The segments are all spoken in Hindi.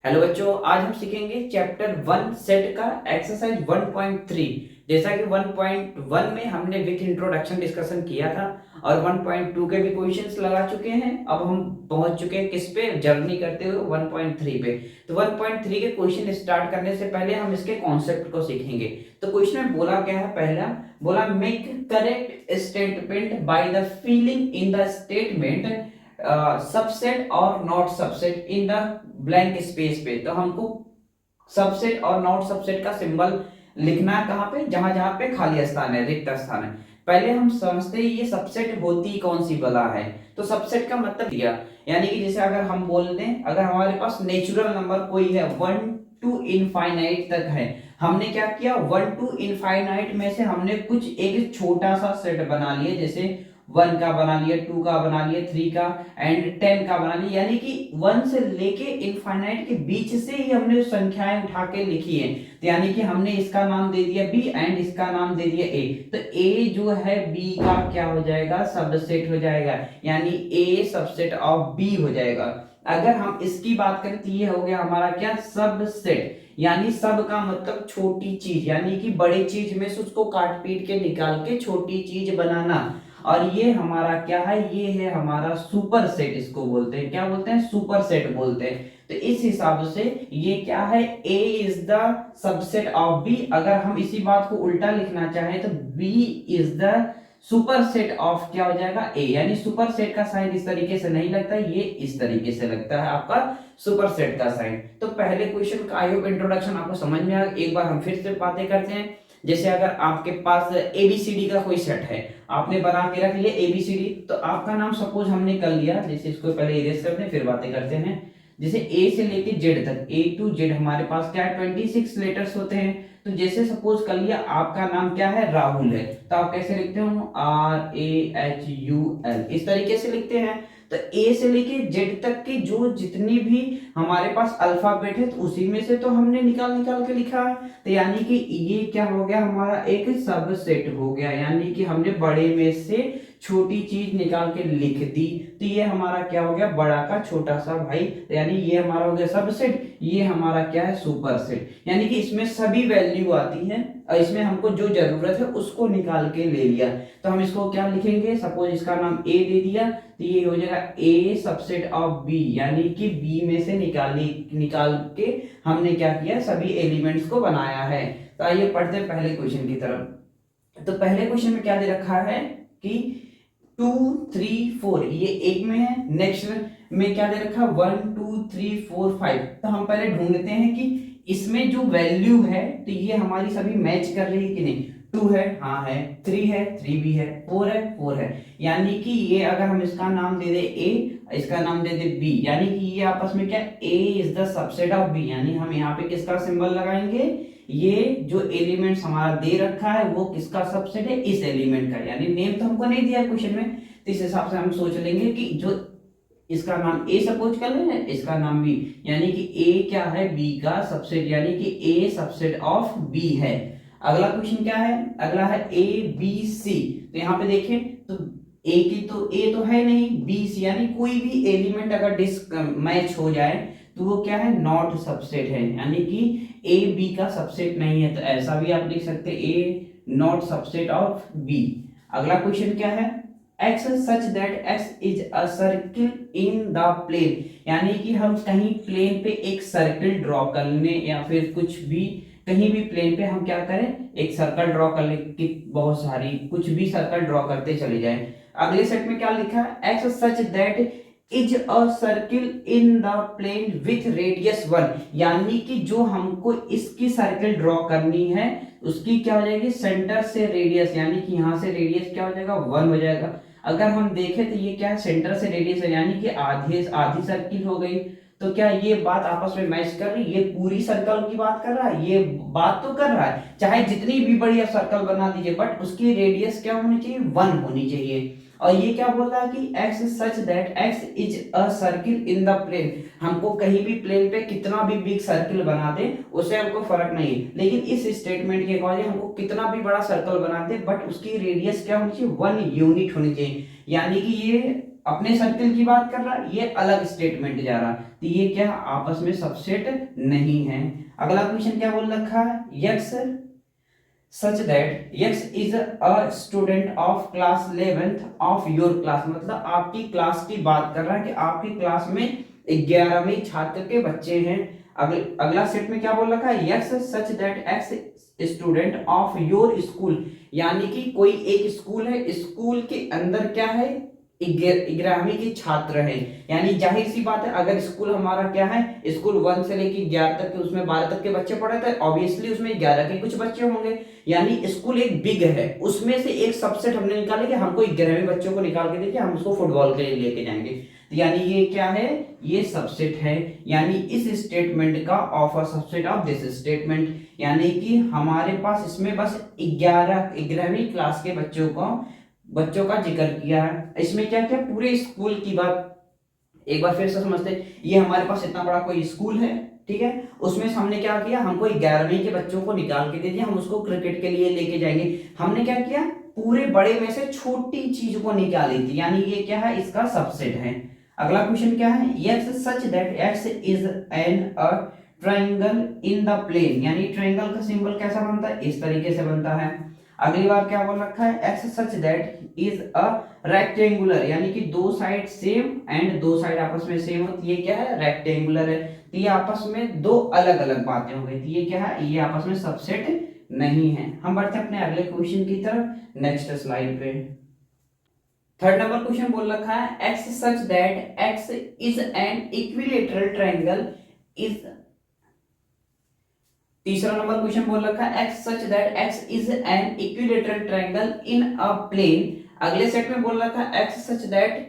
हेलो बच्चों, आज हम सीखेंगे चैप्टर 1 सेट का एक्सरसाइज 1.3। जैसा कि 1.1 में हमने विथ इंट्रोडक्शन डिस्कशन किया था और 1.2 के भी क्वेश्चंस लगा चुके हैं। अब हम पहुंच चुके हैं किस पे, जर्नी करते हुए 1.3 पे। तो 1.3 के क्वेश्चन स्टार्ट करने से पहले हम इसके कॉन्सेप्ट को सीखेंगे। तो क्वेश्चन में बोला क्या है, पहला बोला make correct statement by the filling in the statement subset और not subset in the blank space पे। तो हमको सबसेट और नॉट सबसेट का सिंबल लिखना है कहाँ पे, जहां जहां पे खाली स्थान है, रिक्त स्थान है। पहले हम समझते हैं ये सबसेट होती कौन सी बला है। तो सबसेट का मतलब दिया, यानी कि जैसे अगर हम बोल दें, अगर हमारे पास नेचुरल नंबर कोई है 1 टू इनफाइनाइट तक है, हमने क्या किया 1 टू इनफाइनाइट में से हमने कुछ एक छोटा सा सेट बना लिया। जैसे 1 का बना लिया, 2 का बना लिया, 3 का एंड 10 का बना लिया। यानी कि 1 से लेके इनफाइनाइट के बीच से ही हमने संख्याएं उठा के लिखी है। तो यानी कि हमने इसका नाम दे दिया बी एंड इसका नाम दे दिया ए। तो ए जो है बी का क्या हो जाएगा, सबसेट हो जाएगा, यानी ए सबसेट ऑफ बी हो जाएगा। अगर हम इसकी बात करें तो ये हो गया हमारा क्या, सबसेट। यानी सब का मतलब छोटी चीज, यानी कि बड़े चीज में से उसको काट पीट के निकाल के छोटी चीज बनाना। और ये हमारा क्या है, ये है हमारा सुपर सेट। इसको बोलते हैं, क्या बोलते हैं, सुपर सेट बोलते हैं। तो इस हिसाब से ये क्या है, A is the subset of B। अगर हम इसी बात को उल्टा लिखना चाहें तो B is the super set of क्या हो जाएगा, A। यानी सुपर सेट का साइन इस तरीके से नहीं लगता, ये इस तरीके से लगता है आपका सुपर सेट का साइन। तो पहले क्वेश्चन का आई होप इंट्रोडक्शन आपको समझ में आ गया। एक बार हम फिर से बातें करते हैं। जैसे अगर आपके पास एबीसीडी का कोई सेट है, आपने बना के रख लिया एबीसीडी, तो आपका नाम सपोज हमने कर लिया, जैसे इसको पहले इरेज करते हैं फिर बातें करते हैं। जैसे ए से लेके जेड तक, ए टू जेड हमारे पास क्या है, 26 लेटर्स होते हैं। तो जैसे सपोज कर लिया आपका नाम क्या है, राहुल है, तो आप कैसे लिखते हो, RAHUL, इस तरीके से लिखते हैं। तो ए से लेके जेड तक की जो जितनी भी हमारे पास अल्फाबेट है, तो उसी में से तो हमने निकाल निकाल के लिखा है। तो यानी कि ये क्या हो गया, हमारा एक सबसेट हो गया, यानी कि हमने बड़े में से छोटी चीज निकाल के लिख दी। तो ये हमारा क्या हो गया, बड़ा का छोटा सा भाई। तो यानी ये हमारा हो गया सबसेट, ये हमारा क्या है, सुपर सेट। यानी कि इसमें सभी वैल्यू आती है और इसमें हमको जो जरूरत है उसको निकाल के ले लिया। तो हम इसको क्या लिखेंगे, सपोज इसका नाम ए दे दिया, तो ये हो जाएगा ए सबसेट ऑफ बी, यानी कि बी में से निकाल के हमने क्या किया, सभी एलिमेंट्स को बनाया है। तो आइए पढ़ते हैं पहले क्वेश्चन की तरफ। तो पहले क्वेश्चन में क्या दे रखा है कि 2 3 4, ये एक में है। नेक्स्ट में क्या दे रखा है, 1 2 3 4 5। तो हम पहले ढूंढते हैं कि इसमें जो वैल्यू है तो ये हमारी सभी मैच कर रही है कि नहीं। 2 है, हाँ है, 3 है, 3 भी है, 4 है, 4 है। यानी कि ये अगर हम इसका नाम दे दे ए, इसका नाम दे दे बी, यानी कि ये आपस में क्या, A is the subset of B. यानी हम यहाँ पे किसका सिंबल लगाएंगे, ये जो एलिमेंट्स हमारा दे रखा है वो किसका सबसेट है, इस एलिमेंट का। यानी नेम तो हमको नहीं दिया क्वेश्चन में, तो इस हिसाब से हम सोच लेंगे कि जो इसका नाम ए सपोज कर लें, इसका नाम बी, यानी कि ए क्या है, बी का सबसेट, यानी कि ए सबसेट ऑफ बी है। अगला क्वेश्चन क्या है, अगला है ए बी सी। तो यहाँ पे देखें तो ए तो है नहीं, बी सी, यानी कोई भी एलिमेंट अगर डिस्क मैच हो जाए तो वो क्या है, नॉट सबसेट है, यानी कि ए बी का सबसेट नहीं है। तो ऐसा भी आप लिख सकते ए नॉट सबसेट ऑफ बी। अगला क्वेश्चन क्या है, x such that x is a circle in the plane, यानी कि हम कहीं प्लेन पे एक सर्कल ड्रॉ कर लें, या फिर कुछ भी कहीं भी प्लेन पे हम क्या करें, एक सर्कल ड्रॉ कर ले, कि बहुत सारी कुछ भी सर्कल ड्रॉ करते चले जाएं। अगले सेट में क्या लिखा है, x such that is a circle in the plane with radius 1, यानी कि जो हमको इसकी सर्किल ड्रॉ करनी है उसकी क्या हो जाएगी, सेंटर से रेडियस, यानी कि यहां से रेडियस क्या हो जाएगा, 1 हो जाएगा। अगर हम देखें तो ये क्या है, सेंटर से रेडियस है, यानी कि आधी आधी सर्किल हो गई। तो क्या ये बात आपस में मैच कर रही, ये पूरी सर्कल की बात कर रहा है, ये बात तो कर रहा है, चाहे जितनी भी बड़ी आप सर्कल बना दीजिए बट उसकी रेडियस क्या होनी चाहिए, 1 होनी चाहिए। और ये क्या बोल रहा है कि x such that x is a circle in the plane, हमको कहीं भी प्लेन पे कितना भी बिग सर्किल बना दे उससे हमको फर्क नहीं है, लेकिन इस स्टेटमेंट के अकॉर्डिंग हमको कितना भी बड़ा सर्कल बना दे बट उसकी रेडियस क्या होनी चाहिए, 1 यूनिट होनी चाहिए। यानी कि ये अपने सर्किल की बात कर रहा है, ये अलग स्टेटमेंट जा रहा है। तो ये क्या आपस में सबसेट नहीं है। अगला क्वेश्चन क्या बोल रखा है, x such that x is a student of class 11th of your class, मतलब आपकी क्लास की बात कर रहा है कि आपकी क्लास में 11वीं छात्र के बच्चे हैं। अगला सेट में क्या बोल रखा है, x such that x student of your school, यानी कि कोई एक स्कूल है, स्कूल के अंदर क्या है 11वीं के छात्र है। यानी जाहिर सी बात है अगर स्कूल हमारा क्या है स्कूल 1 से लेकर 11 तक के, उसमें 12 तक के बच्चे पढ़े थे, ऑब्वियसली उसमें 11 के कुछ बच्चे होंगे। यानी स्कूल एक बिग है, उसमें से एक सबसेट हमने निकाले कि हमको 11वीं बच्चों को निकाल के देखिए, हम उसको फुटबॉल के लिए लेके जाएंगे। तो यानी ये क्या है, ये सबसेट है। यानी इस स्टेटमेंट का of a subset of this statement, यानी कि हमारे पास इसमें बस 11वीं क्लास के बच्चों का जिक्र किया है। इसमें क्या क्या पूरे स्कूल की बात एक बार फिर से समझते हैं। ये हमारे पास इतना बड़ा कोई स्कूल है, ठीक है, उसमें हमने क्या किया, हमको 11वीं के बच्चों को निकाल के दे दिया, हम उसको क्रिकेट के लिए लेके जाएंगे। हमने क्या किया, पूरे बड़े में से छोटी चीज को निकाली थी, यानी ये क्या है, इसका सबसेट है। अगला क्वेश्चन क्या है, x such that x is an a triangle in the plane, यानी ट्रायंगल का सिंबल कैसा बनता है, इस तरीके से बनता है। अगली बार क्या बोल रखा है, x such that is a rectangular, यानी कि दो साइड सेम एंड दो साइड आपस में सेम होती है, क्या है, रेक्टेंगुलर है। तो ये आपस में दो अलग अलग बातें हो गई, तो ये क्या है, ये आपस में सबसेट नहीं है। हम बढ़ते हैं अपने अगले क्वेश्चन की तरफ, नेक्स्ट स्लाइड पे। थर्ड नंबर क्वेश्चन बोल रखा है, x such that x is an equilateral triangle is. तीसरा नंबर क्वेश्चन बोल रखा है, x such that x is an equilateral triangle in a plane. अगले सेट में बोल रखा है, x such that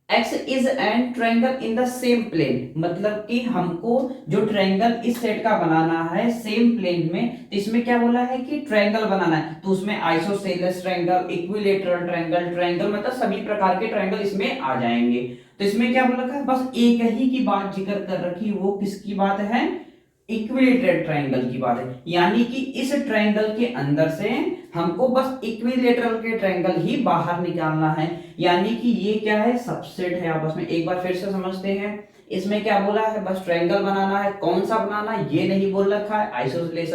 x is an triangle in the same plane, मतलब कि हमको जो ट्रायंगल इस सेट का बनाना है सेम प्लेन में, तो इसमें क्या बोला है कि ट्रायंगल बनाना है, तो उसमें isosceles triangle, equilateral triangle, triangle मतलब सभी प्रकार के ट्रायंगल इसमें आ जाएंगे। तो इसमें क्या बोला है, बस एक ही की बात जिक्र कर रखी, वो किसकी बात है, इक्विलेटरल ट्रायंगल की बात है। यानी कि इस ट्रायंगल के अंदर से हमको बस इक्विलेटरल के ट्रायंगल ही बाहर निकालना है, यानी कि ये क्या है, सबसेट है आपस में। एक बार फिर से समझते हैं, इसमें क्या बोला है, बस ट्रायंगल बनाना है, कौन सा बनाना ये नहीं बोल रखा है, आइसोसेलेस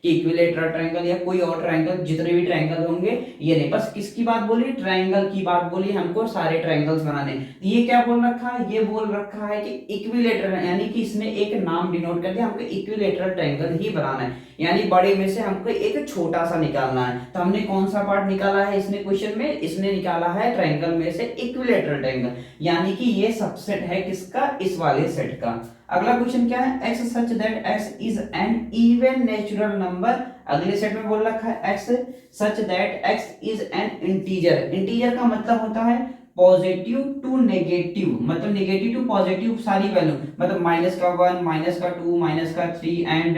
कि इक्विलेटरल ट्रायंगल या कोई और ट्रायंगल, जितने भी ट्रायंगल होंगे ये नहीं, बस किसकी बात बोली, ट्रायंगल की बात बोली, हमको सारे ट्रायंगल्स बनाने। ये क्या बोल रखा है, ये बोल रखा है कि इक्विलेटरल, यानी कि इसने एक नाम डिनोट कर दिया, हमको इक्विलेटरल ट्रायंगल ही बनाना है, यानी बड़े में से हमको एक छोटा सा निकालना है। तो हमने कौन सा पार्ट निकाला है इसने क्वेश्चन में, इसने निकाला है ट्रायंगल में से इक्विलेटरल ट्रायंगल, यानी कि ये सबसेट है किसका, इस वाले सेट का। अगला क्वेश्चन क्या है, x such that x is an even natural number. अगले सेट में बोल रखा है x such that x is an integer. Integer का मतलब होता है पॉजिटिव टू नेगेटिव, मतलब नेगेटिव टू पॉजिटिव सारी वैल्यू, मतलब माइनस का 1, माइनस का 2, माइनस का 3 एंड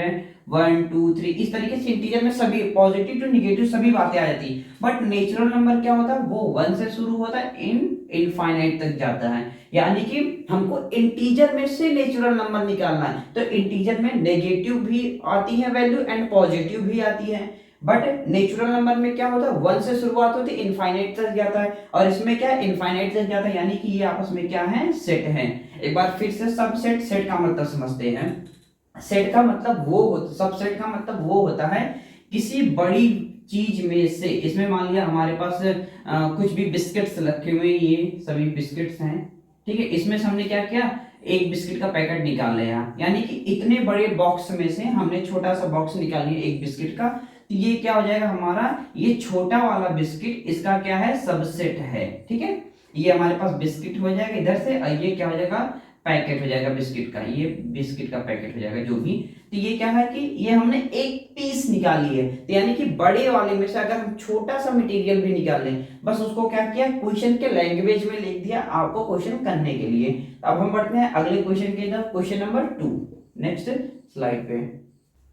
1 2 3, इस तरीके से इंटीजर में सभी पॉजिटिव टू नेगेटिव सभी बातें आ जाती है। बट नेचुरल नंबर क्या होता है, वो 1 से शुरू होता है, इनफाइनाइट तक जाता है, यानी कि हमको इंटीजर में से नेचुरल नंबर निकालना है। तो इंटीजर में नेगेटिव भी आती है वैल्यू एंड पॉजिटिव भी आती है, बट नेचुरल नंबर में क्या होता है, 1 से शुरुआत होती है, इनफाइनाइट तक जाता है, और इसमें क्या है, इनफाइनाइट तक जाता है, यानी कि ये आपस में क्या है, सेट है। एक बार फिर से सबसेट, सेट का मतलब समझते हैं। सेट का मतलब वो होता, सबसेट का मतलब वो होता है किसी बड़ी चीज में से, इसमें मान लिया हमारे पास कुछ भी बिस्किट्स रखे हुए, ये सभी बिस्किट्स हैं, ठीक है, इसमें से हमने क्या किया, एक बिस्किट का पैकेट निकाल लिया, यानी कि इतने बड़े बॉक्स में से हमने छोटा सा बॉक्स निकाल लिया एक बिस्किट का, तो ये क्या हो जाएगा हमारा, ये छोटा वाला बिस्किट इसका क्या है, सबसेट है, ठीक है। ये हमारे पास बिस्किट हो जाएगा इधर से, और ये क्या हो जाएगा, पैकेट हो जाएगा बिस्किट का, ये बिस्किट का पैकेट हो जाएगा जो भी। तो ये क्या है कि ये हमने एक पीस निकाली है, तो यानी कि बड़े वाले में से अगर हम छोटा सा मटेरियल भी निकाल लें, बस उसको क्या किया, क्वेश्चन के लैंग्वेज में लिख दिया आपको क्वेश्चन करने के लिए। अब हम बढ़ते हैं अगले क्वेश्चन के तरफ, क्वेश्चन नंबर 2, नेक्स्ट स्लाइड पे।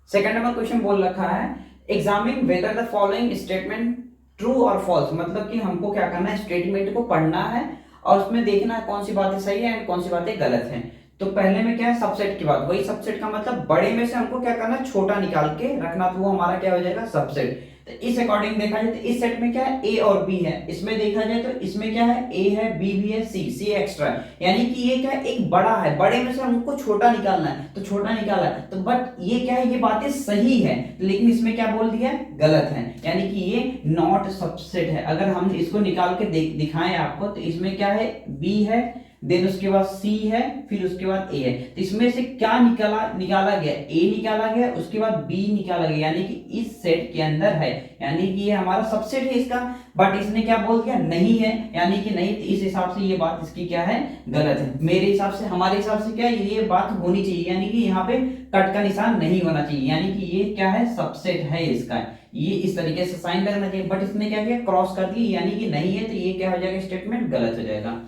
सेकंड नंबर क्वेश्चन बोल रखा है, examine whether the following statement true और फॉल्स, मतलब कि हमको क्या करना है, स्टेटमेंट को पढ़ना है और उसमें देखना है कौन सी बातें सही है एंड कौन सी बातें गलत हैं। तो पहले में क्या है, सबसेट की बात, वही सबसेट का मतलब बड़े में से हमको क्या करना है, छोटा निकाल के रखना, तो वो हमारा क्या हो जाएगा, सबसेट। तो इस अकॉर्डिंग देखा जाए तो इस सेट में क्या है, ए और बी है। इसमें देखा जाए तो इसमें क्या है, ए है, बी भी है, सी एक्स्ट्रा है। यानी कि ये क्या है, एक बड़ा है, बड़े में से हमको छोटा निकालना है, तो छोटा निकाला है। तो बट ये क्या है, ये बातें सही है, लेकिन इसमें क्या बोल दिया है, गलत है। यानी कि ये नॉट सबसेट है। अगर हम इसको निकाल के दिखाएं आपको, तो इसमें क्या है, बी है, देन उसके बाद सी है, फिर उसके बाद ए है। तो इसमें से क्या निकाला गया, ए निकाला गया, उसके बाद बी निकाला गया, यानी कि इस सेट के अंदर है, यानी कि ये हमारा सबसेट है इसका। बट इसने क्या बोल दिया, नहीं है, यानी कि नहीं। तो इस हिसाब से ये बात इसकी क्या है, गलत है। मेरे हिसाब से, हमारे हिसाब से क्या है, ये बात होनी चाहिए, यानी कि यहाँ पे कट का निशान नहीं होना चाहिए, यानी कि ये क्या है, सबसेट है इसका, ये इस तरीके से साइन लगना चाहिए। बट इसने क्या किया, क्रॉस कर दी, यानी कि नहीं है, तो ये क्या हो जाएगा, स्टेटमेंट गलत हो जाएगा।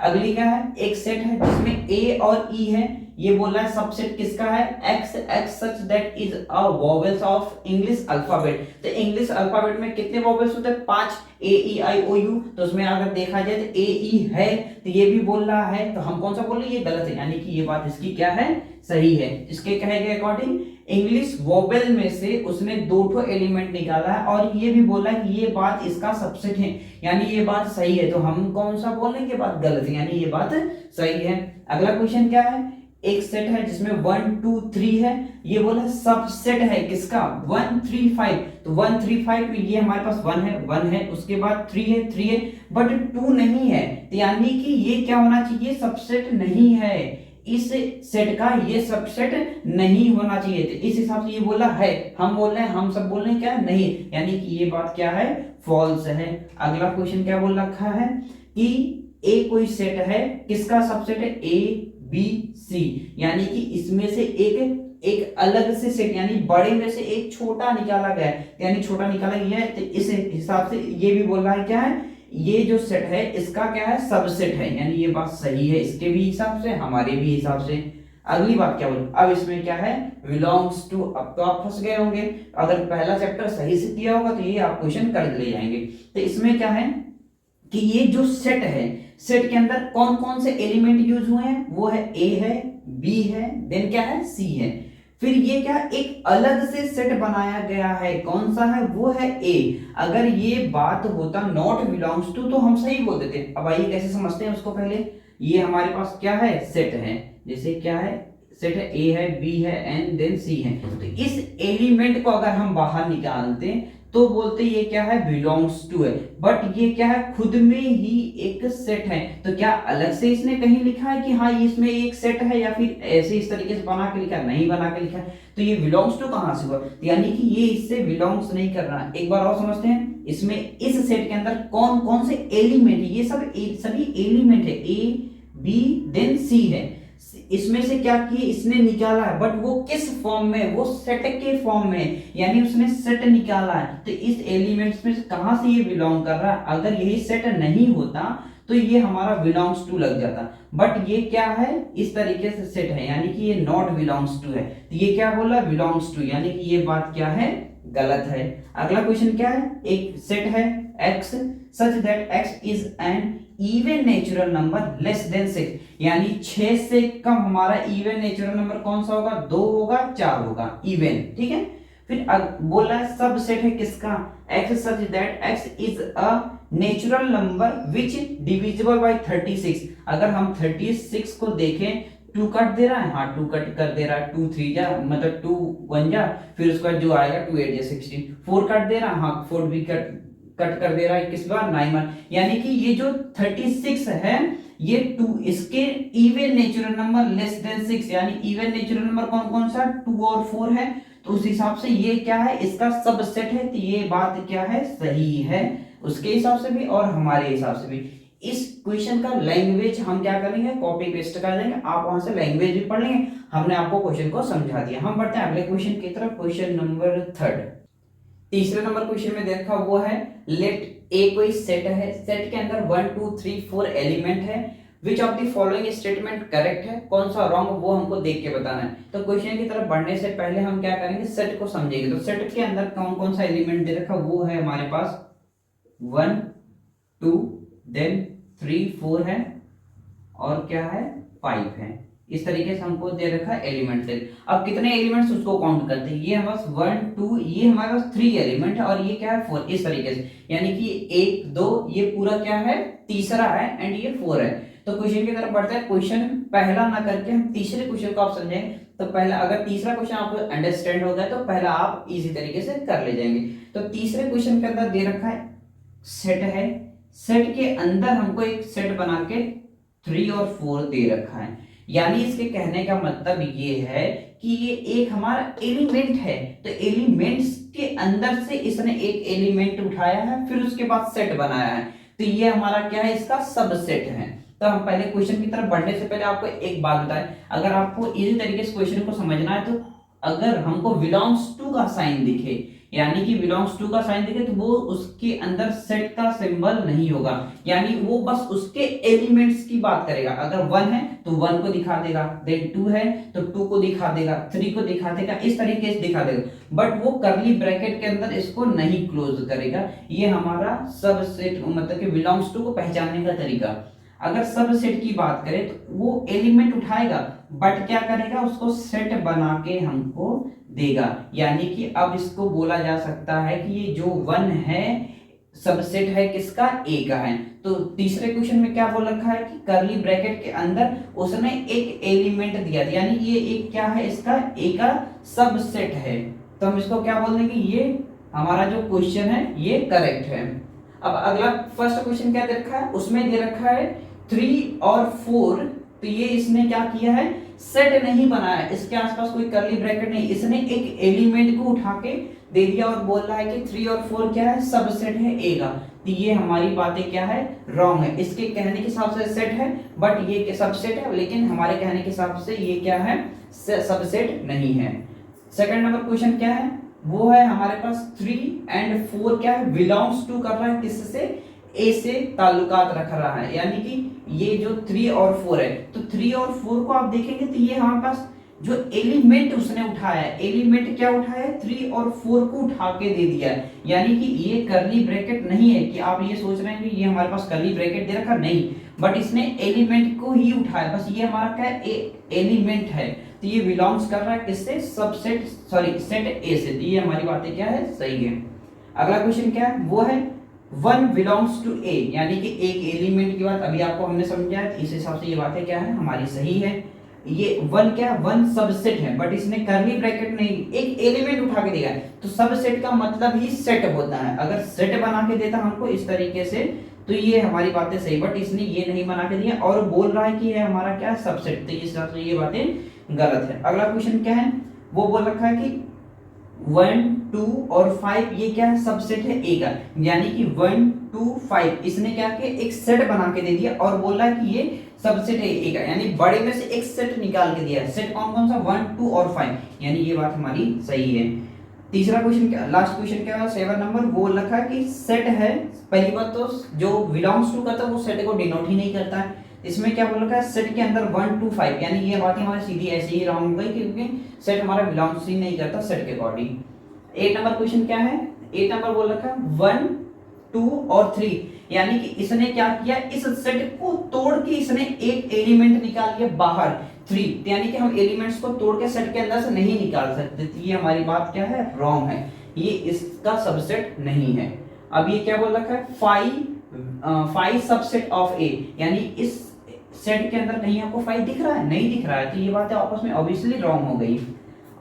अगली क्या है, एक सेट है जिसमें ए और ई है। ये बोल रहा है सबसेट किसका है, x such that is a vowels of English alphabet. तो इंग्लिश अल्फाबेट में कितने वोवेल्स होते हैं, 5, ए ई आई ओ यू। तो उसमें अगर देखा जाए तो ए ई है, तो ये भी बोल रहा है, तो हम कौन सा बोल रहे हैं, ये गलत है, यानी कि ये बात इसकी क्या है, सही है। इसके कहे गए अकॉर्डिंग इंग्लिश वोवेल में से उसने 2 एलिमेंट निकाला है, और ये भी बोला है कि ये बात इसका सबसेट है, यानी ये बात सही है। तो हम कौन सा बोलेंगे, बात गलत है, यानी ये बात सही है। अगला क्वेश्चन क्या है, एक सेट है जिसमें 1 2 3 है। ये बोला सबसेट है किसका, 1 3 5। तो 1 3 5 में ये हमारे पास 1 है, उसके बाद 3 है, बट 2 नहीं है। तो यानी कि ये क्या होना चाहिए, सबसेट नहीं है, इस सेट का ये सबसेट नहीं होना चाहिए। तो इस हिसाब से ये बोला है, हम बोल रहे हैं, हम सब बोल रहे हैं क्या, नहीं, यानी कि ये बात क्या है, फॉल्स है। अगला क्वेश्चन क्या बोल रखा है कि ए कोई सेट है, किसका सबसेट है, ए बी सी, यानी कि इसमें से एक अलग से सेट, यानी बड़े में से एक छोटा निकाला गया है, यानी छोटा निकाला गया है। तो इस हिसाब से ये भी बोल रहा है क्या है, ये जो सेट है इसका क्या है, सबसेट है, यानी ये बात सही है, इसके भी हिसाब से, हमारे भी हिसाब से। अगली बात क्या बोल, अब इसमें क्या है, बिलोंग्स टू। अब तो आप फंस गए होंगे, अगर पहला चैप्टर सही से किया होगा तो ये आप क्वेश्चन कर ले जाएंगे। तो इसमें क्या है कि ये जो सेट है, सेट के अंदर कौन कौन से एलिमेंट यूज हुए हैं, वो है ए है, बी है, देन क्या है, सी है। फिर ये क्या, एक अलग से सेट बनाया गया है, कौन सा है, वो है ए। अगर ये बात होता नॉट बिलोंग्स टू, तो हम सही बोल देते। अब आइए कैसे समझते हैं उसको। पहले ये हमारे पास क्या है, सेट है, जैसे क्या है, सेट है, ए है, बी है, एंड देन सी है। तो इस एलिमेंट को अगर हम बाहर निकालते तो बोलते ये क्या है, बिलोंग्स टू है। बट ये क्या है, खुद में ही एक सेट है। तो क्या अलग से इसने कहीं लिखा है कि हाँ इसमें एक सेट है, या फिर ऐसे इस तरीके से बना के लिखा, नहीं बना के लिखा है। तो ये बिलोंग्स टू कहां से हुआ, यानी कि ये इससे बिलोंग्स नहीं कर रहा। एक बार और समझते हैं, इसमें इस सेट के अंदर कौन कौन से एलिमेंट है, ये सभी एलिमेंट है, ए बी देन सी है। इसमें से क्या किए, इसने निकाला है, बट वो किस फॉर्म में, वो सेट के फॉर्म में, यानी उसने सेट निकाला है। तो इस एलिमेंट्स में से कहां से ये बिलोंग कर रहा है, अगर यही सेट नहीं होता तो ये हमारा बिलोंग्स टू लग जाता। बट ये क्या है, इस तरीके से सेट है, यानी कि ये नॉट बिलोंग्स टू है। तो ये क्या बोला, बिलोंग्स टू, यानी कि ये बात क्या है, गलत है। अगला क्वेश्चन क्या है, एक सेट है x such that x is an even natural number less than 6, यानी 6 से कम हमारा इवन नेचुरल नंबर कौन सा होगा, 2 होगा, 4 होगा, इवन, ठीक है। फिर बोल रहा है सब सेट है किसका, x such that x is a natural number which divisible by 36। अगर हम 36 को देखें, 2 कट दे रहा है, हाँ 2 कट कर दे रहा है, 2 3 जा मतलब 2 1 जा, फिर उसका जो आएगा 2 8 जा 16, 4 कट दे रहा है, हाँ 4 भी कट कर दे रहा है, किस बार 9 बार। यानी कि ये जो 36 है, ये 2 इसके even natural number less than 6, यानी इवन नेचुरल नंबर कौन कौन सा, 2 और 4 है। तो उस हिसाब से ये क्या है, इसका सबसेट है। तो ये बात क्या है, सही है, उसके हिसाब से भी और हमारे हिसाब से भी। इस क्वेश्चन का लैंग्वेज हम क्या करेंगे, कॉपी पेस्ट कर देंगे, आप वहां से लैंग्वेज भी पढ़ लेंगे, हमने आपको क्वेश्चन को समझा दिया। हम बढ़ते हैं अगले क्वेश्चन की तरफ, क्वेश्चन नंबर 3। तीसरे नंबर क्वेश्चन में देखा वो है, लेट ए कोई सेट है, सेट के अंदर 1 2 3 4 एलिमेंट है, which of the following statement correct है, कौन सा रॉन्ग, वो हमको देख के बताना है। तो क्वेश्चन की तरफ बढ़ने से पहले हम क्या करेंगे, सेट को समझेंगे। तो सेट के अंदर कौन कौन सा एलिमेंट दे रखा, वो है हमारे पास 1 2 देन 3 4 है, और क्या है 5 है, इस तरीके से हमको दे रखा है एलिमेंट से। अब कितने एलिमेंट्स उसको काउंट करते हैं, ये हमारे पास 1 2, ये हमारे पास 3 एलिमेंट है, और ये क्या है 4, इस तरीके से, यानी कि 1 2 ये पूरा क्या है तीसरा है, एंड ये 4 है। तो क्वेश्चन की तरफ बढ़ते हैं। क्वेश्चन पहला ना करके हम तीसरे क्वेश्चन को आप समझेंगे। तो पहला, अगर तीसरा क्वेश्चन आपको अंडरस्टैंड हो गया तो पहला आप इजी तरीके से कर ले जाएंगे। तो तीसरे क्वेश्चन के अंदर दे रखा है सेट है, सेट के अंदर हमको एक सेट बना के 3 और 4 दे रखा है। यानी इसके कहने का मतलब ये है कि ये एक हमारा एलिमेंट है, तो एलिमेंट्स के अंदर से इसने एक एलिमेंट उठाया है, फिर उसके बाद सेट बनाया है, तो ये हमारा क्या है, इसका सबसेट है। तो हम पहले क्वेश्चन की तरफ बढ़ने से पहले आपको एक बात बताएं, अगर आपको इसी तरीके से क्वेश्चन को समझना है, तो अगर हमको बिलोंग्स टू का साइन दिखे, यानी कि बिलोंग्स टू का साइन दिखे, तो वो उसके अंदर सेट का सिंबल नहीं होगा, यानी वो बस उसके एलिमेंट्स की बात करेगा। अगर 1 है तो 1 को दिखा देगा, देन 2 है तो 2 को दिखा देगा, 3 को दिखा देगा, इस तरीके से दिखा देगा, बट वो करली ब्रैकेट के अंदर इसको नहीं क्लोज करेगा। ये हमारा सबसेट मतलब कि बिलोंग्स टू को पहचानने का तरीका। अगर सबसेट की बात करें तो वो एलिमेंट उठाएगा, बट क्या करेगा, उसको सेट बना के हमको देगा, यानी कि अब इसको बोला जा सकता है कि ये जो 1 है सबसेट है किसका, ए का है। तो तीसरे क्वेश्चन में क्या बोल रखा है कि करली ब्रैकेट के अंदर उसने एक एलिमेंट दिया था, यानी ये एक क्या है, इसका ए का सबसेट है। तो हम इसको क्या बोल देंगे, ये हमारा जो क्वेश्चन है ये करेक्ट है। अब अगला फर्स्ट क्वेश्चन क्या दे रखा है, उसमें दे रखा है 3 और 4, तो ये इसने क्या किया है, सेट नहीं बनाया, इसके आसपास कोई करली ब्रैकेट नहीं, इसने एक एलिमेंट को उठा के दे दिया और बोल रहा है कि 3 और 4 क्या है, सबसेट है ए का। तो ये हमारी बातें क्या है, रॉन्ग है। इसके कहने के हिसाब से सेट है, बट ये सबसेट है, लेकिन हमारे कहने के हिसाब से ये क्या है, सबसेट नहीं है। सेकंड नंबर क्वेश्चन क्या है, वो है हमारे पास 3 एंड 4 क्या है, बिलोंग्स टू कर रहा है किससे, ए से ताल्लुकात रख रहा है, यानी कि ये जो 3 और 4 है, तो 3 और 4 को आप देखेंगे तो ये हमारे पास जो एलिमेंट उसने उठाया है, एलिमेंट क्या उठाया है, 3 और 4 को उठा के दे दिया है, यानी कि ये करली ब्रैकेट नहीं है कि आप ये सोच रहे हैं कि ये हमारे पास करली ब्रैकेट दे रखा, नहीं, बट इसने एलिमेंट को ही उठाया, बस ये हमारा क्या है, एलिमेंट है, तो ये बिलोंग्स कर रहा है किससे, सबसेट सॉरी सेट ए से। तो ये हमारी बातें क्या है, सही है। अगला क्वेश्चन क्या है, वो है 1 बिलोंग्स टू ए, यानी कि एक एलिमेंट की बात अभी आपको हमने समझाया, इस हिसाब से ये बातें क्या है, हमारी सही है। ये 1 क्या, 1 सबसेट है, बट इसने करली ब्रैकेट नहीं, एक एलिमेंट उठा के दिया है, तो सबसेट का मतलब ही सेट होता है। अगर सेट बना के देता हमको इस तरीके से, तो ये हमारी बातें सही, बट इसने ये नहीं बना के दिया और बोल रहा है कि ये हमारा क्या है, सबसेट, तो इस हिसाब से ये बातें गलत है। अगला क्वेश्चन क्या है, वो बोल रखा है कि 1 2 और 5 ये क्या है, सबसेट है ए का, यानी कि 1 2 5 इसने क्या किया, एक सेट बना के दे दिया और बोल रहा है कि ये सबसेट है ए का, यानी बड़े में से एक सेट निकाल के दिया है। सेट कौन कौन सा, 1 2 और 5, यानी ये बात हमारी सही है। तीसरा क्वेश्चन क्या, लास्ट क्वेश्चन क्या है, 7 नंबर, बोल रखा है कि सेट है, पहली बात तो जो बिलोंग्स टू करता है वो सेट को डिनोट ही नहीं करता है। इसमें क्या बोल रखा है, सेट के अंदर 1 2 5, यानी ये बात हमारी सीधी ऐसे ही रॉन्ग हो गई, क्योंकि सेट हमारा बिलोंग्स ही नहीं करता सेट के अकॉर्डिंग। 8 नंबर क्वेश्चन क्या है, 8 नंबर बोल रखा है 1 2 और 3, यानी कि इसने क्या किया, इस सेट को तोड़ के इसने एक एलिमेंट निकाल लिया बाहर 3, यानी कि हम एलिमेंट्स को तोड़ के सेट के अंदर से नहीं निकाल सकते, तो ये हमारी बात क्या है, रॉन्ग है, ये इसका सबसेट नहीं है। अब ये क्या बोल रखा है, 5 सबसेट ऑफ ए, यानी इस सेट के अंदर कहीं आपको 5 दिख रहा है, नहीं दिख रहा है, तो ये बात आपस में ऑब्वियसली रॉन्ग हो गई।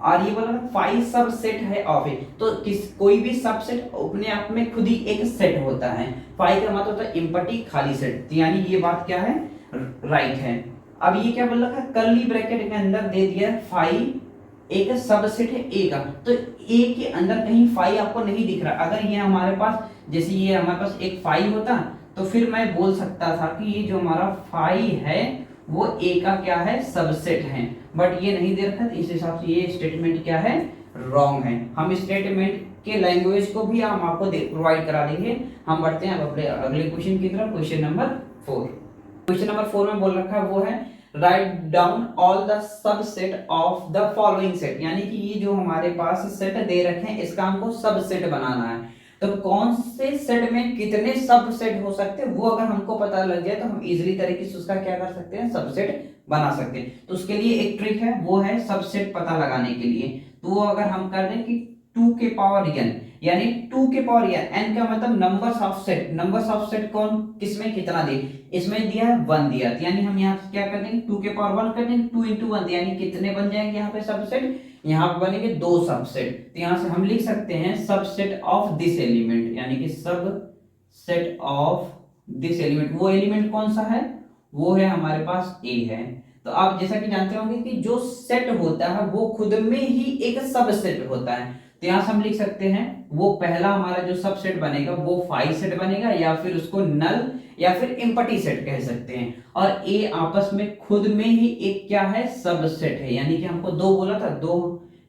और ये बोला 5 सबसेट है ऑफ ए, तो कोई भी सबसेट अपने आप में खुद ही एक सेट होता है, 5 का मतलब होता है एम्प्टी खाली सेट, तो यानी ये बात क्या है, राइट है। अब ये क्या बोल रखा है, कर्ली ब्रैकेट के अंदर दे दिया 5 एक सबसेट है ए का, तो ए के अंदर कहीं 5 आपको नहीं दिख रहा। अगर ये हमारे पास, जैसे ये हमारे पास एक 5 होता तो फिर मैं बोल सकता था कि ये जो हमारा 5 है वो ए का क्या है, सबसेट है, बट ये नहीं दे रखा, तो इस हिसाब से ये स्टेटमेंट क्या है, रॉन्ग है। हम स्टेटमेंट के लैंग्वेज को भी हम आपको प्रोवाइड करा देंगे। हम बढ़ते हैं अब अपने अगले क्वेश्चन की तरफ, क्वेश्चन नंबर 4। क्वेश्चन नंबर 4 में बोल रखा है वो है write down all the subset of the following set, यानी कि ये जो हमारे पास सेट दे रखे हैं इसका हमको सबसेट बनाना है, तो कौन से सेट में कितने सबसेट हो सकते हैं वो अगर हमको पता लग जाए तो हम इजीली तरीके से उसका क्या कर सकते हैं, सबसेट बना सकते हैं। तो उसके लिए एक ट्रिक है, वो है सबसेट पता लगाने के लिए। तो अगर हम कर दें कि 2 के पावर n, यानी 2 के पावर n का मतलब numbers of set, numbers of set कौन किसमें कितना दे, इसमें दिया है 1 दिया, तो यानी हम यहाँ क्या कर देंगे 2 के पावर 1 कर देंगे, 2 इंटू 1, यानी कितने बन जाएंगे यहाँ पे सबसेट, यहाँ पे बनेंगे 2 सबसेट। तो यहाँ से हम लिख सकते हैं सबसेट ऑफ दिस एलिमेंट, यानी कि सबसेट ऑफ दिस एलिमेंट, वो एलिमेंट कौन सा है, वो है हमारे पास ए है। तो आप जैसा कि जानते होंगे कि जो सेट होता है वो खुद में ही एक सबसेट होता है। तो यहां से हम लिख सकते हैं वो पहला हमारा जो सबसेट बनेगा वो 5 सेट बनेगा, या फिर उसको नल या फिर एम्प्टी सेट कह सकते हैं। और ए आपस में खुद में ही एक क्या है, सबसेट है, यानी कि हमको 2 बोला था,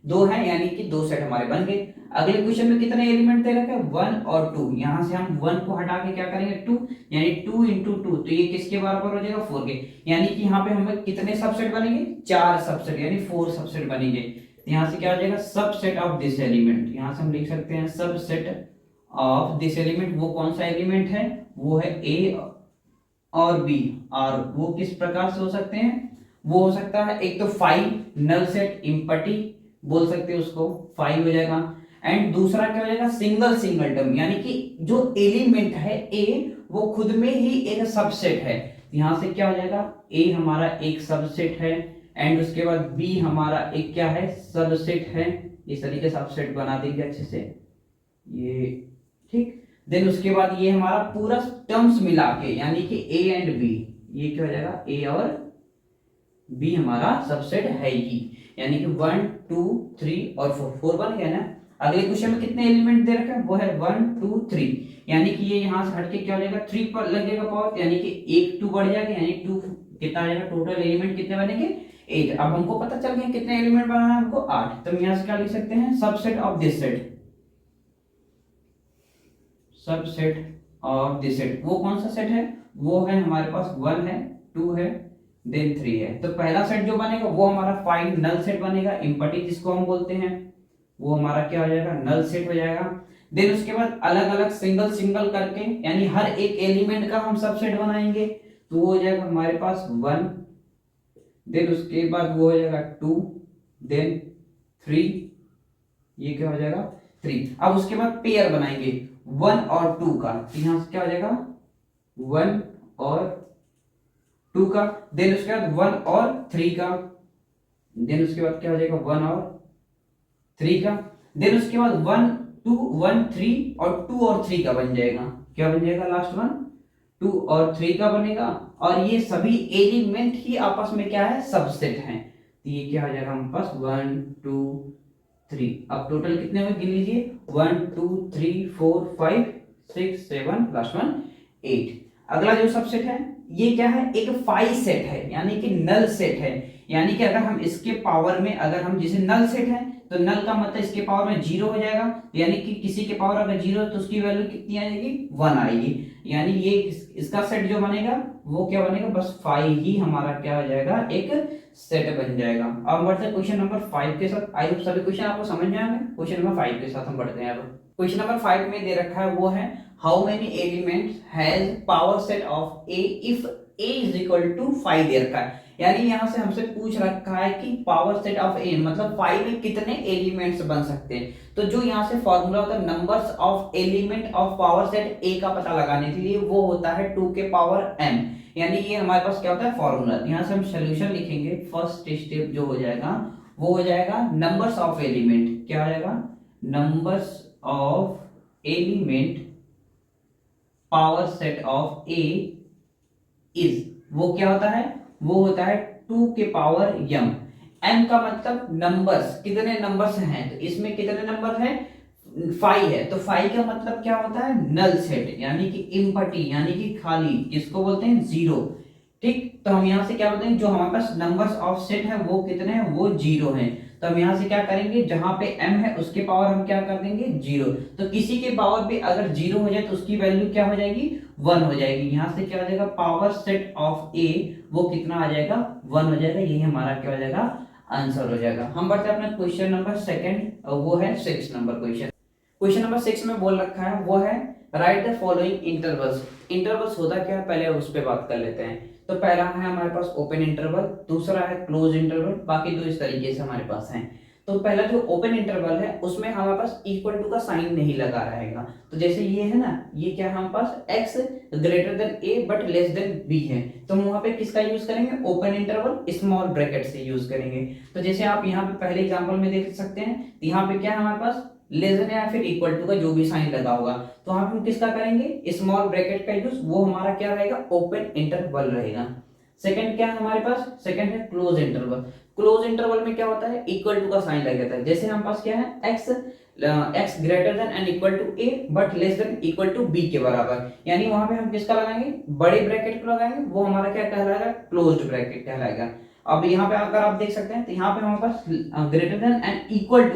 दो है, यानी कि 2 सेट हमारे बन गए। अगले क्वेश्चन में कितने एलिमेंट दे रखे हैं, 1 और 2, यहां से हम 1 को हटा के क्या करेंगे 2, यानी 2 इंटू 2, तो ये किसके बराबर हो जाएगा 4 के, यानी कि यहाँ पे हमें कितने सबसेट बनेंगे, 4 सबसेट, यानी 4 सबसेट बनेंगे। यहाँ से क्या हो जाएगा सबसेट ऑफ दिस एलिमेंट, यहाँ से हम लिख सकते हैं सबसेट ऑफ दिस एलिमेंट, वो कौन सा एलिमेंट है, वो है ए और बी। और वो किस प्रकार से हो सकते हैं, वो हो सकता है एक तो 5 नल सेट एम्प्टी बोल सकते हैं उसको, 5 हो जाएगा। एंड दूसरा क्या हो जाएगा सिंगल सिंगल टर्म, यानी कि जो एलिमेंट है ए वो खुद में ही एक सबसेट है। यहां से क्या हो जाएगा ए हमारा एक सबसेट है, एंड उसके बाद बी हमारा एक क्या है सबसेट है। इस तरीके से सबसेट बना देंगे अच्छे से ये, ठीक। देन उसके बाद ये हमारा पूरा टर्म्स मिला के, यानी कि ए एंड बी, ये क्या हो जाएगा ए और बी हमारा सबसेट है ही, यानी कि 1 2 3 और 4 बन गया ना। अगले क्वेश्चन में कितने एलिमेंट दे रखे हैं, वो है 1 2 3, यानी कि ये यहाँ से हटके क्या हो जाएगा 3 पर लगेगा पावर, यानी कि एक 2 बढ़ जाएगा, यानी 2 कितना आ जाएगा, टोटल एलिमेंट कितने बनेंगे 8। अब हमको पता चल गया कितने एलिमेंट बनाना है हमको 8। तो हम यहाँ से क्या लिख सकते हैं subset of this set, subset of this set, वो कौन सा सेट है, वो है हमारे पास 1 है 2 है देन 3 है। तो पहला सेट जो बनेगा वो हमारा 5 नल सेट बनेगा, एम्प्टी जिसको हम बोलते हैं, वो हमारा क्या हो जाएगा नल सेट हो जाएगा। देन उसके बाद अलग अलग सिंगल सिंगल करके, यानी हर एक एलिमेंट का हम सबसेट बनाएंगे, तो वो हो जाएगा हमारे पास 1, देन उसके बाद वो हो जाएगा 2, देन 3, ये क्या हो जाएगा 3। अब उसके बाद पेयर बनाएंगे 1 और 2 का, तो यहां से क्या हो जाएगा 1 और 2 का, देन उसके बाद 1 और 3 का, देन उसके बाद क्या हो जाएगा 1 और 3 का, देन उसके बाद 1 2 1 3 और 2 और 3 का बन जाएगा, क्या बन जाएगा लास्ट वन 2 और 3 का बनेगा। और ये सभी एलिमेंट ही आपस में क्या है सबसेट हैं, तो ये क्या हो जाएगा हमारे पास 1 2 3। अब टोटल कितने हुए गिन लीजिए 1 2 3 4 5 6 7 लास्ट वन 8। अगला जो सबसेट है ये क्या है एक 5 सेट है, यानी कि नल सेट है, यानी कि अगर हम इसके पावर में, अगर हम जैसे नल सेट है तो नल का मतलब इसके पावर में 0 हो जाएगा, यानी कि किसी के पावर अगर 0 है तो उसकी वैल्यू कितनी आ जाएगी 1 आएगी, यानी ये इसका सेट जो बनेगा वो क्या बनेगा बस 5 ही हमारा क्या हो जाएगा एक सेट बन जाएगा। अब हम बढ़ते हैं क्वेश्चन नंबर 5 के साथ। आई होप सभी क्वेश्चन आपको समझ में आएंगे। क्वेश्चन नंबर 5 के साथ हम बढ़ते हैं। अब क्वेश्चन नंबर 5 में दे रखा है वो है how many elements has power set of A if A is equal to 5 दे रखा है, यानी यहां से हमसे पूछ रखा है कि पावर सेट ऑफ ए मतलब 5 में कितने एलिमेंट्स बन सकते हैं। तो जो यहाँ से फॉर्मूला होता है numbers of element of power set ए का पता लगाने के लिए वो होता है 2 के पावर m, यानी ये हमारे पास क्या होता है फॉर्मूला। यहाँ से हम सोल्यूशन लिखेंगे, फर्स्ट स्टेप जो हो जाएगा वो हो जाएगा नंबर्स ऑफ एलिमेंट, क्या हो जाएगा numbers of element power set of A is, वो क्या होता है वो होता है 2 के पावर m। m का मतलब नंबर्स, कितने नंबर्स हैं, तो इसमें कितने नंबर हैं 5 है, तो 5 का मतलब क्या होता है नल सेट, यानी कि एम्प्टी, यानी कि खाली, किसको बोलते हैं 0, ठीक। तो हम यहाँ से क्या बोलते हैं जो हमारे पास नंबर्स ऑफ सेट है वो कितने हैं वो 0 हैं, तो हम यहाँ से क्या करेंगे जहां पे m है उसके पावर हम क्या कर देंगे 0, तो किसी के पावर भी अगर 0 हो जाए तो उसकी वैल्यू क्या हो जाएगी 1 हो जाएगी। यहाँ से क्या हो जाएगा पावर सेट ऑफ ए वो कितना आ जाएगा 1 हो जाएगा, यही हमारा क्या हो जाएगा आंसर हो जाएगा। हम बढ़ते हैं अपना क्वेश्चन नंबर 2 और वो है 6 नंबर क्वेश्चन। क्वेश्चन नंबर 6 में बोल रखा है वो है right the following intervals. Intervals होता क्या है पहले उस पर बात कर लेते हैं। तो पहला है हमारे पास ओपन इंटरवल, दूसरा है क्लोज इंटरवल, बाकी दो इस तरीके से हमारे पास हैं। तो पहला जो ओपन इंटरवल है उसमें हमारे पास इक्वल टू का साइन नहीं लगा रहेगा। तो जैसे ये है ना, ये क्या है हमारे पास x greater then a but less then b है, तो हम वहां पे किसका यूज करेंगे, ओपन इंटरवल स्मॉल ब्रैकेट से यूज करेंगे। तो जैसे आप यहाँ पे पहले एग्जांपल में देख सकते हैं, तो यहाँ पे क्या है हमारे पास लेस देन या फिर इक्वल टू का जो भी साइन लगा होगा, तो वहां पे हम किसका करेंगे, स्मॉल ब्रैकेट का यूज, वो हमारा क्या रहेगा, ओपन इंटरवल रहेगा। सेकंड क्या है हमारे पास, सेकंड है क्लोज इंटरवल। क्लोज इंटरवल में क्या होता है, इक्वल टू का साइन लग जाता है। जैसे हमारे पास क्या है, x greater than and equal to a but less than equal to b के बराबर, यानी वहां पे हम किसका लगाएंगे, बड़े ब्रैकेट को लगाएंगे, वो हमारा क्या कहलाएगा, क्लोज्ड ब्रैकेट कहलाएगा। अब यहाँ पे अगर आप देख सकते हैं, तो यहाँ पे हमारे पास greater than and equal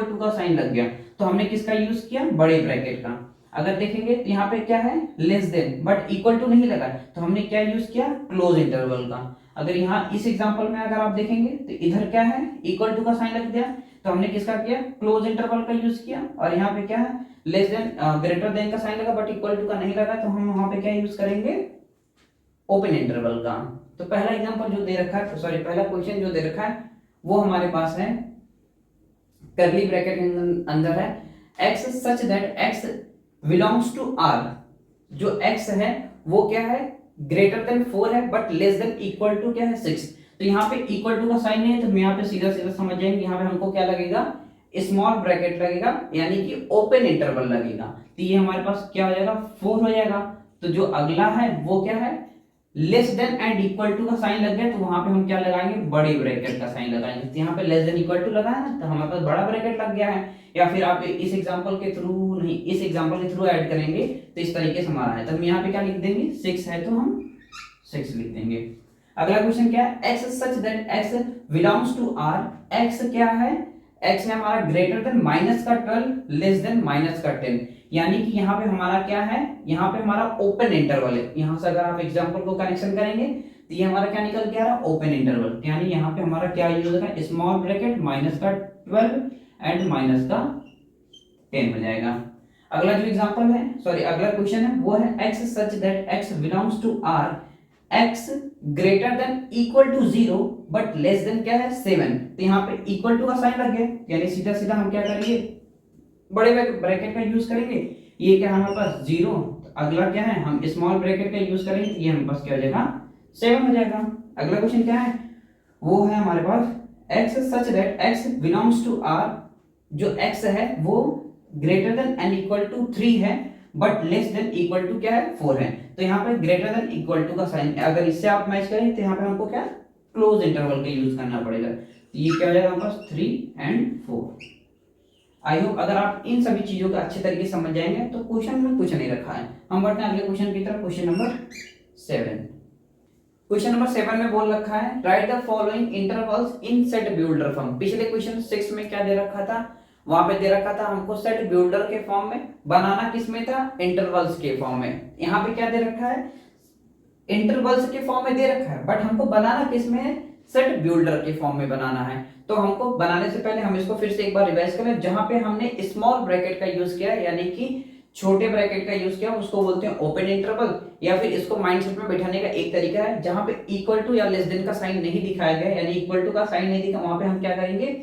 to का साइन लग गया, तो हमने किसका यूज किया, बड़े ब्रैकेट का। अगर देखेंगे तो यहाँ पे क्या है, less than but equal to नहीं लगा, तो हमने क्या यूज किया, क्लोज इंटरवल का। अगर यहाँ इस एग्जांपल में अगर आप देखेंगे तो इधर क्या है, इक्वल टू का साइन लग गया, तो हमने किसका किया, क्लोज इंटरवल का यूज किया। और यहाँ पे क्या है, लेस देन ग्रेटर देन का साइन लगा बट इक्वल टू का नहीं लगा, तो हम वहां पे क्या यूज करेंगे, ओपन इंटरवल का। तो पहला एग्जांपल जो दे रखा है, सॉरी पहला क्वेश्चन जो दे रखा है वो हमारे पास है, कर्ली ब्रैकेट के अंदर है x such that x belongs to r, जो x है वो क्या है, ग्रेटर देन 4 है but less than equal to क्या है 6। तो यहाँ पे इक्वल टू का साइन नहीं है, तो यहाँ पे सीधा सीधा समझ जाएंगे, यहाँ पे हमको क्या लगेगा, स्मॉल ब्रैकेट लगेगा, यानी कि ओपन इंटरवल लगेगा। तो ये हमारे पास क्या हो जाएगा, 4 हो जाएगा। तो जो अगला है वो क्या है, less than and equal to का साइन लग गया, तो वहां पे हम क्या लगाएंगे, बड़े ब्रैकेट का साइन लगाएंगे। तो यहाँ पे लेस देन इक्वल टू लगा है ना, तो हमारे पास बड़ा ब्रैकेट लग गया है। या फिर आप इस एग्जांपल के थ्रू नहीं, इस एग्जांपल के थ्रू ऐड करेंगे तो इस तरीके से हमारा है, तो हम यहाँ पे क्या लिख देंगे, 6 है तो हम 6 लिख देंगे। अगला क्वेश्चन क्या है, x such that x belongs to r, x क्या है, x है हमारा ग्रेटर देन माइनस का 12 लेस देन माइनस का 10, यानी कि यहाँ पे हमारा क्या है, यहाँ पे हमारा ओपन इंटरवल है। यहाँ से अगर आप एग्जांपल को कनेक्शन करेंगे तो ये हमारा क्या निकल के आ रहा है, ओपन इंटरवल, यानी यहाँ पे हमारा क्या यूज होगा, स्मॉल ब्रैकेट माइनस का 12 एंड माइनस का 10 हो जाएगा। अगला जो एग्जांपल है, सॉरी अगला क्वेश्चन है वो है x such that x belongs to r, x greater than equal to 0 but less than क्या है 7। तो यहाँ पे इक्वल टू का साइन लग गया, यानी सीधा सीधा हम क्या करेंगे, बड़े ब्रैकेट का यूज करेंगे। ये क्या हमारे पास 0, तो अगला क्या है, हम स्मॉल ब्रैकेट का यूज करेंगे, ये हमारे पास क्या हो जाएगा, 7 हो जाएगा। अगला क्वेश्चन क्या है, वो है हमारे पास x such that x belongs to r, जो x है वो greater than and equal to 3 है but less than equal to क्या है 4 है। तो यहाँ पे ग्रेटर देन इक्वल टू का साइन, अगर इससे आप मैच करें तो यहाँ पे हमको क्या, क्लोज इंटरवल का यूज करना पड़ेगा। तो ये क्या हो जाएगा हमारे पास 3 एंड 4। आई होप अगर आप इन सभी चीजों को अच्छे तरीके से समझ जाएंगे तो क्वेश्चन में कुछ नहीं रखा है। हम बढ़ते हैं अगले क्वेश्चन की तरफ, क्वेश्चन नंबर 7। क्वेश्चन नंबर 7 में बोल रखा है, right the following intervals in set builder form. पिछले क्वेश्चन 6 में क्या दे रखा था, वहां पे दे रखा था हमको सेट बिल्डर के फॉर्म में, बनाना किसमें था, इंटरवल्स के फॉर्म में। यहाँ पे क्या दे रखा है, इंटरवल्स के फॉर्म में दे रखा है, बट हमको बनाना किसमें है, सेट बिल्डर के फॉर्म में बनाना है। तो हमको बनाने से पहले हम इसको फिर से एक बार रिवाइज करें। जहां पे हमने स्मॉल ब्रैकेट का यूज किया, यानी कि छोटे ब्रैकेट का यूज किया, उसको बोलते हैं ओपन इंटरवल, या फिर इसको माइंडसेट में बैठाने का एक तरीका है, जहां पे इक्वल टू या लेस देन का साइन नहीं दिखाया गया, यानी इक्वल टू का साइन नहीं दिखा, वहां पे हम क्या करेंगे,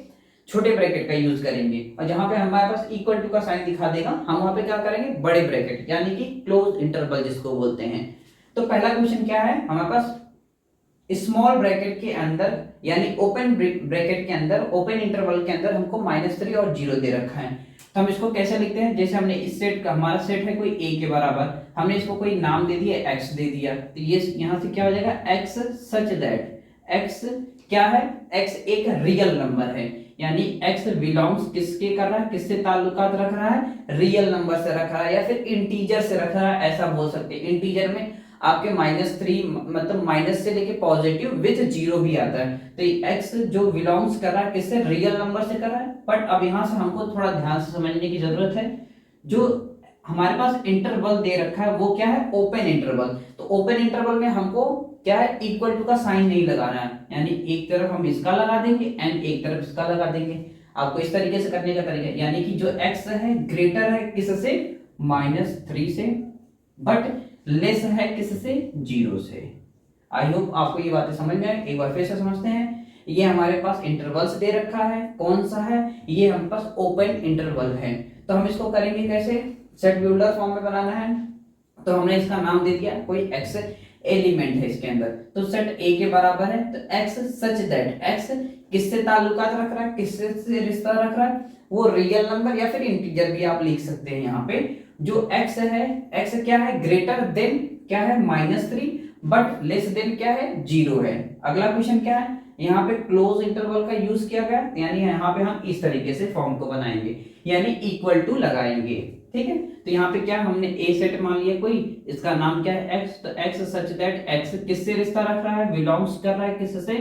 छोटे ब्रैकेट का यूज करेंगे। और जहां पे हमारे पास इक्वल टू का साइन दिखा देगा, हम वहां पे क्या करेंगे, बड़े ब्रैकेट, यानी कि क्लोज इंटरवल जिसको बोलते हैं। तो पहला क्वेश्चन क्या है हमारे पास, स्मॉल ब्रैकेट के अंदर यानी ओपन ब्रैकेट के अंदर, ओपन इंटरवल के अंदर हमको -3 और 0 दे रखा है। तो हम इसको कैसे लिखते हैं, जैसे हमने इस सेट का, हमारा सेट है कोई a के बराबर, हमने इसको कोई नाम दे दिया, x दे दिया, तो ये यहां से क्या हो जाएगा, x सच दैट x क्या है, x एक रियल नंबर है, यानी x बिलोंग्स किसके कर रहा है, किससे ताल्लुकात रख रहा है, रियल नंबर से रख रहा है, या फिर इंटीजर से रख रहा है, ऐसा बोल सकते हैं। इंटीजर में आपके -3 मतलब माइनस से लेके पॉजिटिव विथ 0 भी आता है। तो x जो बिलोंग्स कर रहा है किससे, रियल नंबर से कर रहा है। बट अब यहां से हमको थोड़ा ध्यान से समझने की जरूरत है, जो हमारे पास इंटरवल दे रखा है वो क्या है, ओपन इंटरवल। तो ओपन इंटरवल में हमको क्या है, इक्वल टू का साइन नहीं लगाना है, यानी एक तरफ हम इसका लगा देंगे एंड एक तरफ इसका लगा देंगे। आपको इस तरीके से करने का तरीका, यानी कि जो x है ग्रेटर है किससे, -3 से, बट लेस है किससे, 0 से। आई होप आपको ये बातें समझ में आए। एक बार फिर से समझते हैं। ये हमारे पास इंटरवल्स दे रखा है, कौन सा है, ये हमारे पास ओपन इंटरवल है। तो हम इसको करेंगे कैसे, सेट बिल्डर फॉर्म में बनाना है। तो हमने इसका नाम दे दिया, कोई एक्स एलिमेंट है इसके अंदर, तो सेट ए के बराबर है, तो एक्स सच दैट एक्स किससे ताल्लुकात रख रहा है, किससे से रिश्ता रख रहा है, वो रियल नंबर या फिर इंटीजर भी आप लिख सकते हैं। यहाँ पे जो एक्स है, एक्स क्या है, ग्रेटर देन क्या है -3 बट लेस देन क्या है 0 है। अगला क्वेश्चन क्या है, यहाँ पे क्लोज इंटरवल का यूज किया गया, यानी यहाँ पे हम इस तरीके से फॉर्म को बनाएंगे, यानी इक्वल टू लगाएंगे, ठीक है। तो यहाँ पे क्या हमने ए सेट मान लिया कोई, इसका नाम क्या है एक्स, तो एक्स सच दैट एक्स किससे रिश्ता रख रहा है, बिलोंग्स कर रहा है किससे,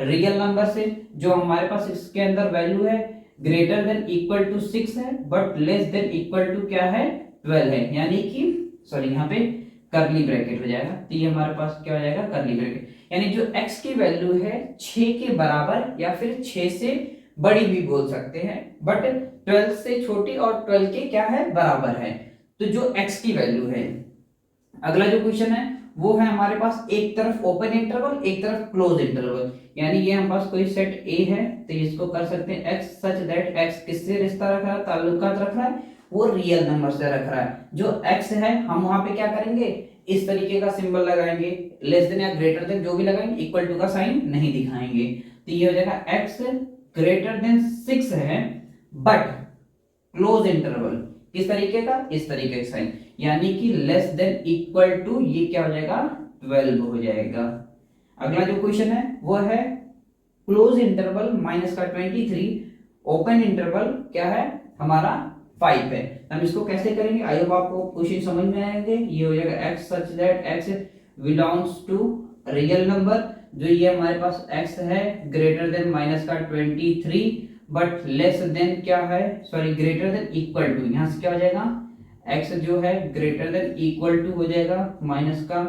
रियल नंबर से, जो हमारे पास इसके अंदर वैल्यू है ग्रेटर देन इक्वल टू 6 है but less than equal to क्या है 12 है, यानी कि सॉरी यहाँ पे करली ब्रैकेट हो जाएगा, तो ये हमारे पास क्या हो जाएगा करली ब्रैकेट, यानी जो x की वैल्यू है 6 के बराबर या फिर 6 से बड़ी भी बोल सकते हैं, बट 12 से छोटी और 12 के क्या है बराबर है, तो जो x की वैल्यू है। अगला जो क्वेश्चन है वो है हमारे पास एक तरफ ओपन इंटरवल एक तरफ क्लोज इंटरवल, यानी ये हमारे पास कोई सेट A है, तो इसको कर सकते हैं x सच दैट x किससे रिश्ता रख रहा है, ताल्लुकात रख रहा है, वो रियल नंबर से रख रहा है। जो x है हम वहां पे क्या करेंगे, इस तरीके का सिंबल लगाएंगे, लेस देन या ग्रेटर देन जो भी लगाएंगे, इक्वल टू का साइन नहीं दिखाएंगे, तो ये हो जाएगा x ग्रेटर देन 6 है बट क्लोज इंटरवल किस तरीके का, इस तरीके का साइन, यानी कि लेस देन इक्वल टू ये क्या हो जाएगा 12 हो जाएगा। अगला जो क्वेश्चन है वो है क्लोज इंटरवल माइनस का 23, ओपन इंटरवल क्या है हमारा 5 है। हम इसको कैसे करेंगे, आई होप आपको क्वेश्चन समझ में आएंगे। ये हो जाएगा x such that x belongs to real number, जो ये हमारे पास x है ग्रेटर देन माइनस का 23 बट लेस देन क्या है, sorry greater than equal to, यहां से क्या हो जाएगा x जो है ग्रेटर देन इक्वल टू हो जाएगा माइनस का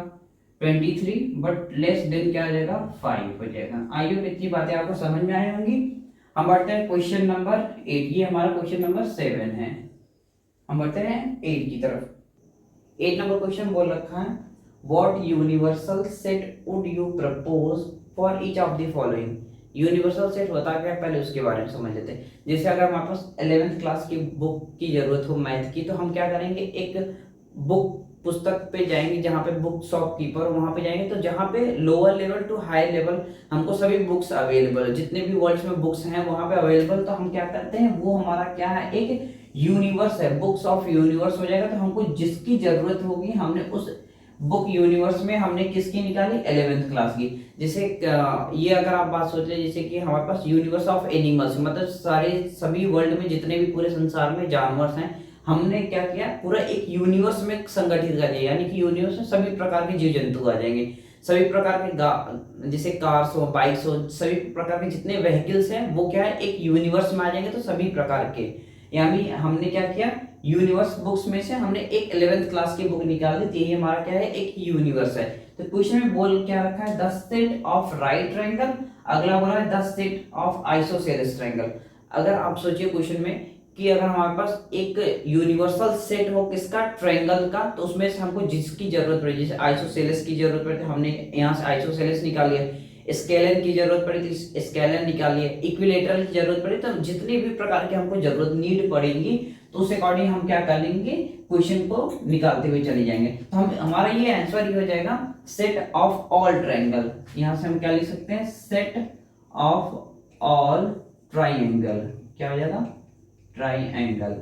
23 बट लेस देन क्या हो जाएगा 5 हो जाएगा। आई होप इतनी बातें आपको समझ में आई होंगी। हम बढ़ते हैं क्वेश्चन नंबर 8, ये हमारा क्वेश्चन नंबर 7 है। हम बढ़ते हैं 8 की तरफ। 8 नंबर क्वेश्चन बोल रखा है what universal set would you propose for each of the following. Universal set होता क्या है पहले उसके बारे में समझ लेते हैं। जैसे अगर हमारे पास 11th क्लास की बुक की जरूरत हो मैथ की, तो हम क्या करेंगे, एक बुक पुस्तक पे जाएंगे जहाँ पे बुक शॉपकीपर, वहां पे जाएंगे, तो जहाँ पे lower level to high level हमको सभी बुक्स अवेलेबल, जितने भी वर्ल्ड में बुक्स हैं वहां पे अवेलेबल, तो हम क्या करते हैं वो हमारा क्या है एक यूनिवर्स है, बुक्स ऑफ यूनिवर्स हो जाएगा। तो हमको जिसकी जरूरत होगी हमने उस बुक यूनिवर्स में हमने किसकी निकाली 11th क्लास की। जैसे ये अगर आप बात सोच ले, जैसे कि हमारे पास यूनिवर्स ऑफ एनिमल्स, मतलब सारे सभी वर्ल्ड में जितने भी पूरे संसार में जानवर हैं, हमने क्या किया पूरा एक यूनिवर्स में संगठित कर दिया, यानी कि यूनिवर्स में सभी प्रकार के जीव जंतु आ जाएंगे, सभी प्रकार के जैसे कार्स हो बाइक्स हो, सभी प्रकार के जितने व्हीकल्स हैं वो क्या है एक यूनिवर्स में आ जाएंगे, तो सभी प्रकार के, यानी हमने क्या किया यूनिवर्स बुक्स में से हमने एक 11th क्लास की बुक निकाल दी, ये हमारा क्या है एक यूनिवर्स है। तो क्वेश्चन में बोल क्या रखा है the set of right triangle, अगला बोला है the set of isosceles triangle. अगर आप सोचिए क्वेश्चन में कि अगर हमारे पास एक यूनिवर्सल सेट हो किसका ट्रायंगल का, तो उसमें से हमको जिसकी जरूरत पड़े, जैसे आइसोसेलेस की जरूरत पड़े तो हमने यहाँ से आइसोसेलेस निकाल लिया, स्केलन की जरूरत पड़ी तो स्केलन निकालिए, इक्विलेटरल की जरूरत पड़ी तो जितने भी प्रकार के हमको जरूरत नीड पड़ेगी तो उस अकॉर्डिंग हम क्या कर लेंगे क्वेश्चन को निकालते हुए चले जाएंगे। तो हम हमारा ये आंसर ही हो जाएगा सेट ऑफ ऑल ट्रायंगल। यहां से हम क्या लिख सकते हैं सेट ऑफ ऑल ट्रायंगल, क्या हो जाएगा ट्रायंगल,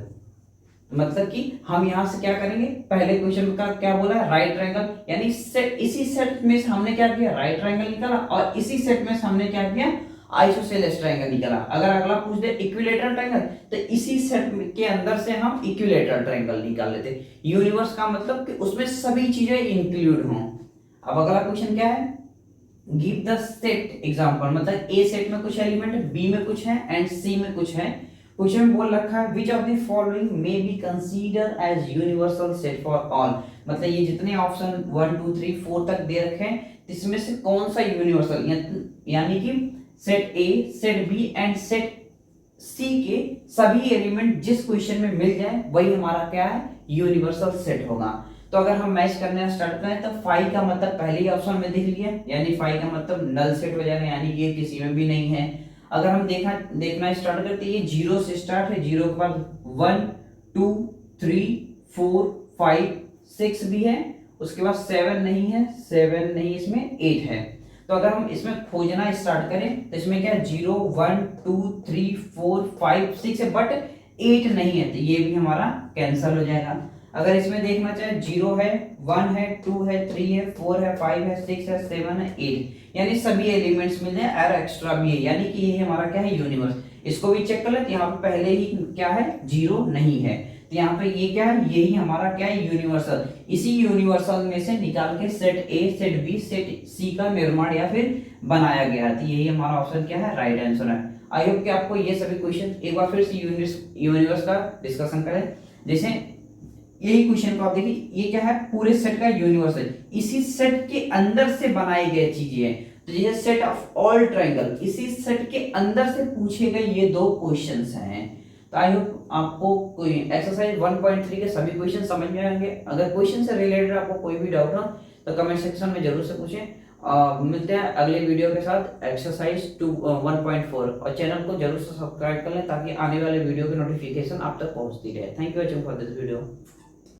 मतलब कि हम यहां से क्या करेंगे पहले क्वेश्चन का क्या बोला है राइट ट्रायंगल, यानी सेट, इसी सेट में से हमने क्या किया राइट ट्रायंगल निकाला और इसी सेट में से हमने क्या किया आइसोसेलेस ट्रायंगल निकाला। अगर अगला पूछ दे इक्विलेटरल ट्रायंगल, तो इसी सेट के अंदर से हम इक्विलेटरल ट्रायंगल निकाल लेते। यूनिवर्स का मतलब कि उसमें सभी चीजें इंक्लूड हों। अब अगला क्वेश्चन क्या है गिव द सेट एग्जांपल, मतलब ए सेट में कुछ एलिमेंट है, बी में कुछ है एंड सी में कुछ है। क्वेश्चन में बोल रखा है which of the following may be consider as universal set for all, मतलब ये जितने ऑप्शन 1 2 3 4 तक दे रखे हैं इसमें से कौन सा यूनिवर्सल, यानी कि set A set B and set C के सभी एलिमेंट जिस क्वेश्चन में मिल जाए वही हमारा क्या है यूनिवर्सल सेट होगा। तो अगर हम मैच करना स्टार्ट करें तो फाई का मतलब पहले ही ऑप्शन में दिख लिया, यानी फाई का मतलब नल सेट हो जाएगा, यानी कि ये किसी में भी नहीं है। अगर हम देखना स्टार्ट करते हैं, ये 0 से स्टार्ट है, 0 के बाद 1 2 3 4 5 6 भी है, उसके बाद 7 नहीं है, 7 नहीं, इसमें 8 है। तो अगर हम इसमें खोजना स्टार्ट करें तो इसमें क्या है, 0 1 2 3 4 5 6 है, बट 8 नहीं है, तो ये भी हमारा कैंसल हो जाएगा। अगर इसमें देखना चाहे 0 है, 1 है, 2 है, 3 है, 4 है, 5 है, 6 है, 7 है, 8, यानी सभी एलिमेंट्स मिल जाए और एक्स्ट्रा भी है, यानी कि ये हमारा क्या है, यूनिवर्स। इसको भी चेक कर लेते, यहाँ पे पहले ही क्या है, 0 नहीं है, तो यहाँ पे ये क्या है, यही हमारा क्या है, यूनिवर्सल। इसी यूनिवर्सल में से निकाल के set A, set B, set C का निर्माण या फिर बनाया गया है, तो यही हमारा ऑप्शन क्या है, राइट आंसर है। आई होप कि आपको ये सभी क्वेश्चन एक बार फिर से यूनिवर्स का डिस्कशन करें। जैसे यही क्वेश्चन को आप देखिए, ये क्या है, पूरे सेट का यूनिवर्स है, इसी सेट के अंदर से बनाई गई चीजें हैं। तो ये सेट ऑफ ऑल ट्रायंगल, इसी सेट के अंदर से पूछे गए ये दो क्वेश्चंस हैं। तो आई होप आपको कोई एक्सरसाइज 1.3 के सभी क्वेश्चन समझ में आएंगे। अगर क्वेश्चन से रिलेटेड आपको कोई भी डाउट हो तो कमेंट सेक्शन में जरूर से पूछें। मिलते हैं अगले वीडियो के साथ एक्सरसाइज 1.4, और चैनल को जरूर से सब्सक्राइब कर लें ताकि आने वाले वीडियो की नोटिफिकेशन आप तक पहुंचती रहे। Thank you watching for this video.